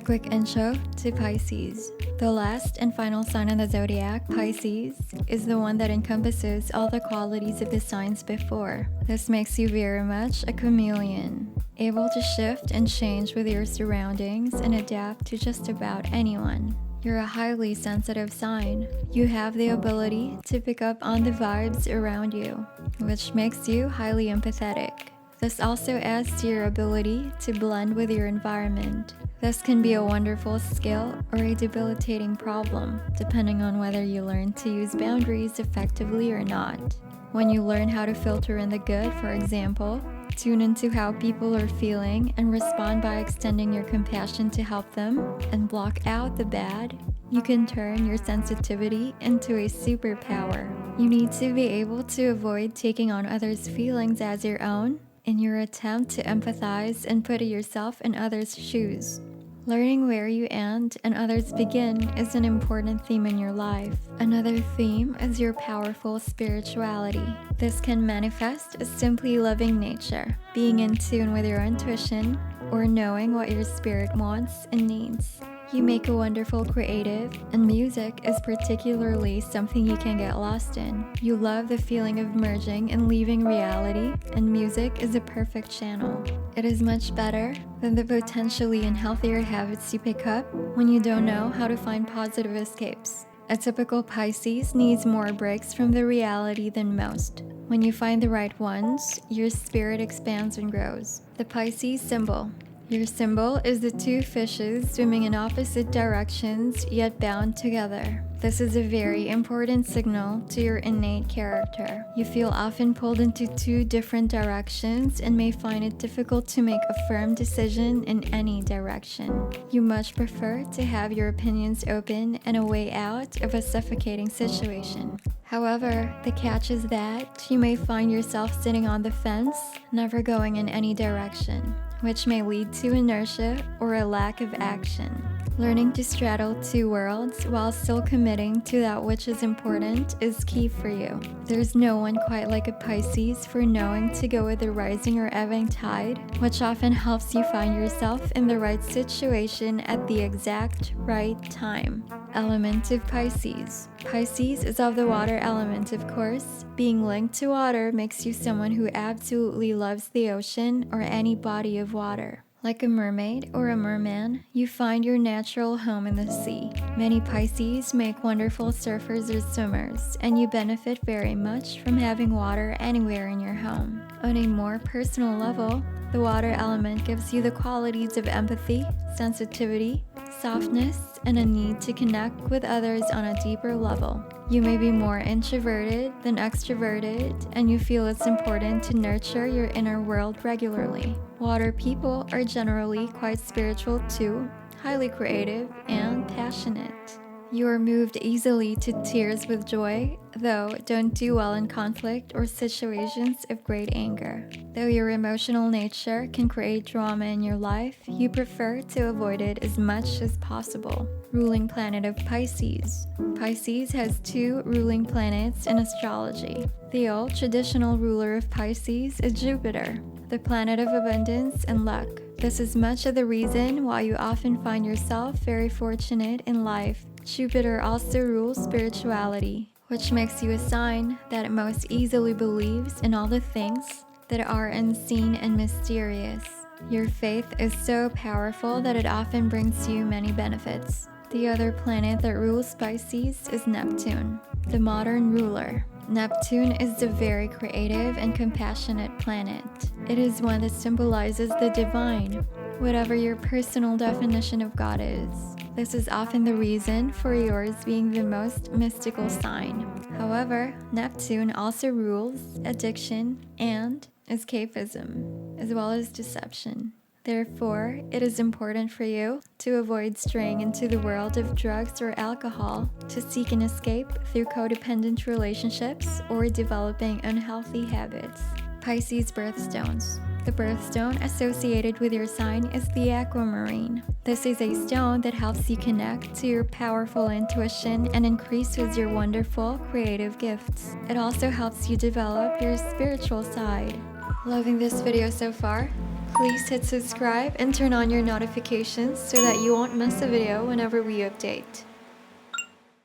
quick intro to Pisces. The last and final sign in the zodiac, Pisces, is the one that encompasses all the qualities of the signs before. This makes you very much a chameleon, able to shift and change with your surroundings and adapt to just about anyone. You're a highly sensitive sign. You have the ability to pick up on the vibes around you, which makes you highly empathetic. This also adds to your ability to blend with your environment. This can be a wonderful skill or a debilitating problem, depending on whether you learn to use boundaries effectively or not. When you learn how to filter in the good, for example, tune into how people are feeling and respond by extending your compassion to help them, and block out the bad, you can turn your sensitivity into a superpower. You need to be able to avoid taking on others' feelings as your own in your attempt to empathize and put yourself in others' shoes. Learning where you end and others begin is an important theme in your life. Another theme is your powerful spirituality. This can manifest as simply loving nature, being in tune with your intuition, or knowing what your spirit wants and needs. You make a wonderful creative, and music is particularly something you can get lost in. You love the feeling of merging and leaving reality, and music is a perfect channel. It is much better than the potentially unhealthier habits you pick up when you don't know how to find positive escapes. A typical Pisces needs more breaks from the reality than most. When you find the right ones, your spirit expands and grows. The Pisces symbol. Your symbol is the two fishes swimming in opposite directions yet bound together. This is a very important signal to your innate character. You feel often pulled into two different directions and may find it difficult to make a firm decision in any direction. You much prefer to have your opinions open and a way out of a suffocating situation. However, the catch is that you may find yourself sitting on the fence, never going in any direction, which may lead to inertia or a lack of action. Learning to straddle two worlds while still committing to that which is important is key for you. There's no one quite like a Pisces for knowing to go with the rising or ebbing tide, which often helps you find yourself in the right situation at the exact right time. Element of Pisces. Pisces is of the water element, of course. Being linked to water makes you someone who absolutely loves the ocean or any body of water. Like a mermaid or a merman, you find your natural home in the sea. Many Pisces make wonderful surfers or swimmers, and you benefit very much from having water anywhere in your home. On a more personal level, the water element gives you the qualities of empathy, sensitivity, softness, and a need to connect with others on a deeper level. You may be more introverted than extroverted, and you feel it's important to nurture your inner world regularly. Water people are generally quite spiritual too, highly creative, and passionate. You are moved easily to tears with joy, though don't do well in conflict or situations of great anger. Though your emotional nature can create drama in your life, you prefer to avoid it as much as possible. Ruling planet of Pisces. Pisces has two ruling planets in astrology. The old traditional ruler of Pisces is Jupiter, the planet of abundance and luck. This is much of the reason why you often find yourself very fortunate in life. Jupiter also rules spirituality, which makes you a sign that most easily believes in all the things that are unseen and mysterious. Your faith is so powerful that it often brings you many benefits. The other planet that rules Pisces is Neptune, the modern ruler. Neptune is the very creative and compassionate planet. It is one that symbolizes the divine, whatever your personal definition of God is. This is often the reason for yours being the most mystical sign. However, Neptune also rules addiction and escapism, as well as deception. Therefore, it is important for you to avoid straying into the world of drugs or alcohol to seek an escape through codependent relationships or developing unhealthy habits. Pisces birthstones. The birthstone associated with your sign is the aquamarine. This is a stone that helps you connect to your powerful intuition and increases your wonderful creative gifts. It also helps you develop your spiritual side. Loving this video so far? Please hit subscribe and turn on your notifications so that you won't miss a video whenever we update.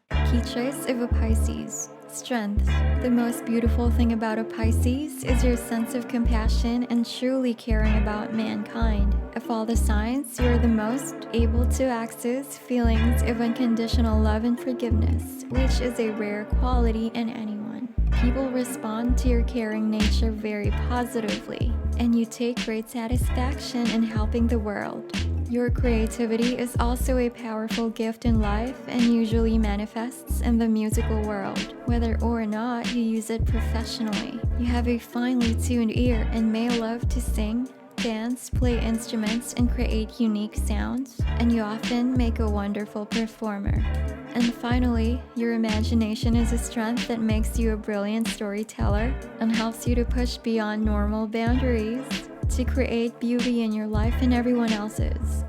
Key traits of a Pisces. Strength. The most beautiful thing about a Pisces is your sense of compassion and truly caring about mankind. Of all the signs, you are the most able to access feelings of unconditional love and forgiveness, which is a rare quality in anyone. People respond to your caring nature very positively, and you take great satisfaction in helping the world. Your creativity is also a powerful gift in life and usually manifests in the musical world, whether or not you use it professionally. You have a finely tuned ear and may love to sing, dance, play instruments, and create unique sounds, and you often make a wonderful performer. And finally, your imagination is a strength that makes you a brilliant storyteller and helps you to push beyond normal boundaries to create beauty in your life and everyone else's.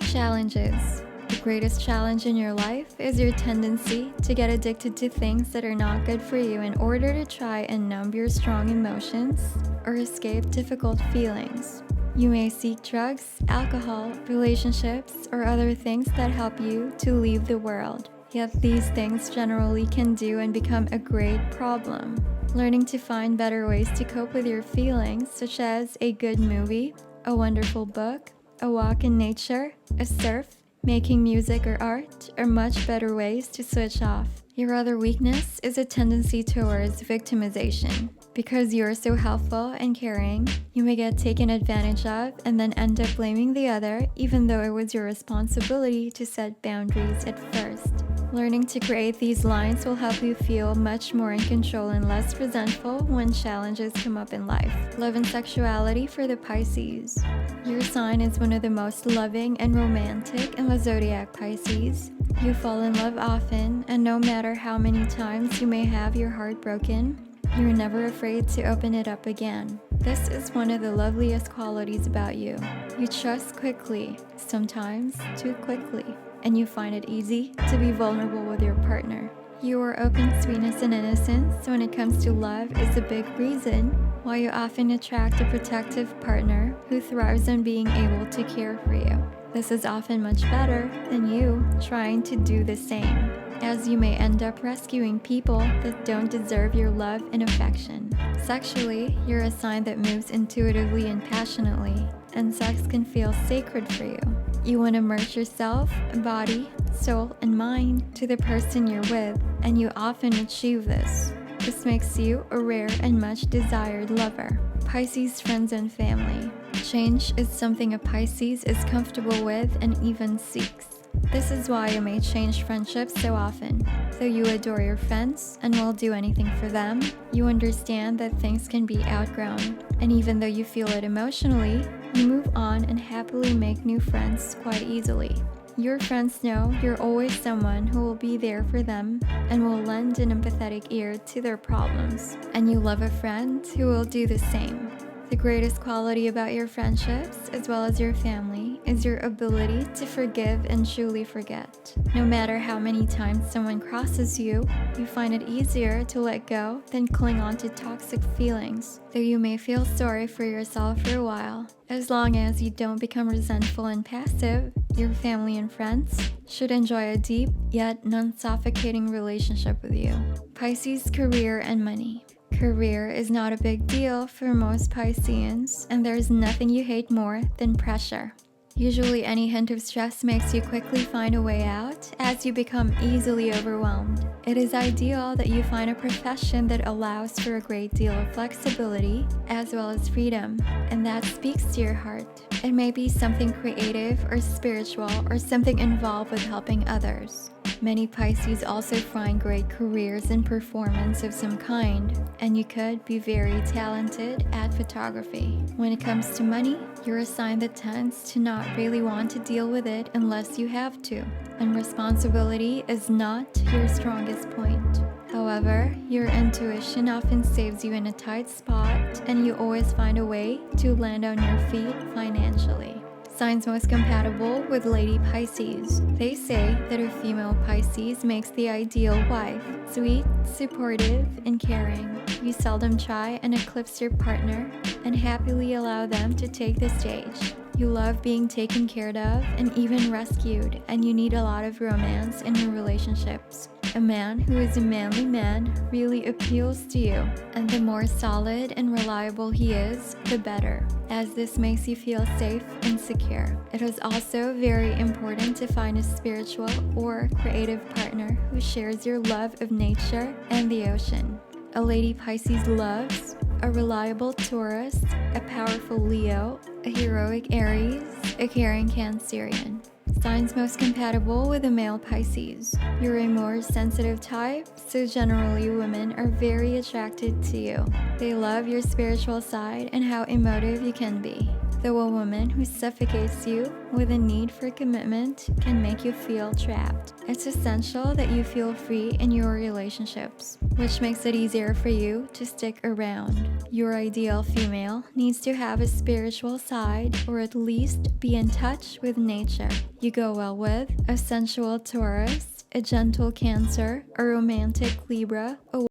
Challenges. The greatest challenge in your life is your tendency to get addicted to things that are not good for you in order to try and numb your strong emotions or escape difficult feelings. You may seek drugs, alcohol, relationships, or other things that help you to leave the world. Yet these things generally can do and become a great problem. Learning to find better ways to cope with your feelings, such as a good movie, a wonderful book, a walk in nature, a surf, making music or art, are much better ways to switch off. Your other weakness is a tendency towards victimization. Because you're so helpful and caring, you may get taken advantage of and then end up blaming the other, even though it was your responsibility to set boundaries at first. Learning to create these lines will help you feel much more in control and less resentful when challenges come up in life. Love and sexuality for the Pisces. Your sign is one of the most loving and romantic in the zodiac Pisces. You fall in love often, and no matter how many times you may have your heart broken, you're never afraid to open it up again. This is one of the loveliest qualities about you. You trust quickly, sometimes too quickly, and you find it easy to be vulnerable with your partner. Your open sweetness and innocence when it comes to love is a big reason why you often attract a protective partner who thrives on being able to care for you. This is often much better than you trying to do the same, as you may end up rescuing people that don't deserve your love and affection. Sexually, you're a sign that moves intuitively and passionately, and sex can feel sacred for you. You want to merge yourself, body, soul, and mind to the person you're with, and you often achieve this. This makes you a rare and much desired lover. Pisces friends and family. Change is something a Pisces is comfortable with and even seeks. This is why you may change friendships so often. Though you adore your friends and will do anything for them, you understand that things can be outgrown. And even though you feel it emotionally, you move on and happily make new friends quite easily. Your friends know you're always someone who will be there for them and will lend an empathetic ear to their problems. And you love a friend who will do the same. The greatest quality about your friendships, as well as your family, is your ability to forgive and truly forget. No matter how many times someone crosses you, you find it easier to let go than cling on to toxic feelings, though you may feel sorry for yourself for a while. As long as you don't become resentful and passive, your family and friends should enjoy a deep yet non-suffocating relationship with you. Pisces career and money. Career is not a big deal for most Pisceans, and there's nothing you hate more than pressure. Usually any hint of stress makes you quickly find a way out as you become easily overwhelmed. It is ideal that you find a profession that allows for a great deal of flexibility as well as freedom, and that speaks to your heart. It may be something creative or spiritual or something involved with helping others. Many Pisces also find great careers in performance of some kind, and you could be very talented at photography. When it comes to money, you're a sign that tends to not really want to deal with it unless you have to, and responsibility is not your strongest point. However, your intuition often saves you in a tight spot, and you always find a way to land on your feet financially. Signs most compatible with Lady Pisces. They say that a female Pisces makes the ideal wife. Sweet, supportive, and caring. You seldom try and eclipse your partner and happily allow them to take the stage. You love being taken care of and even rescued, and you need a lot of romance in your relationships. A man who is a manly man really appeals to you, and the more solid and reliable he is, the better, as this makes you feel safe and secure. It is also very important to find a spiritual or creative partner who shares your love of nature and the ocean. A Lady Pisces loves a reliable Taurus, a powerful Leo, a heroic Aries, a caring Cancerian. Signs most compatible with a male Pisces. You're a more sensitive type, so generally women are very attracted to you. They love your spiritual side and how emotive you can be. Though a woman who suffocates you with a need for commitment can make you feel trapped. It's essential that you feel free in your relationships, which makes it easier for you to stick around. Your ideal female needs to have a spiritual side or at least be in touch with nature. You go well with a sensual Taurus, a gentle Cancer, a romantic Libra, a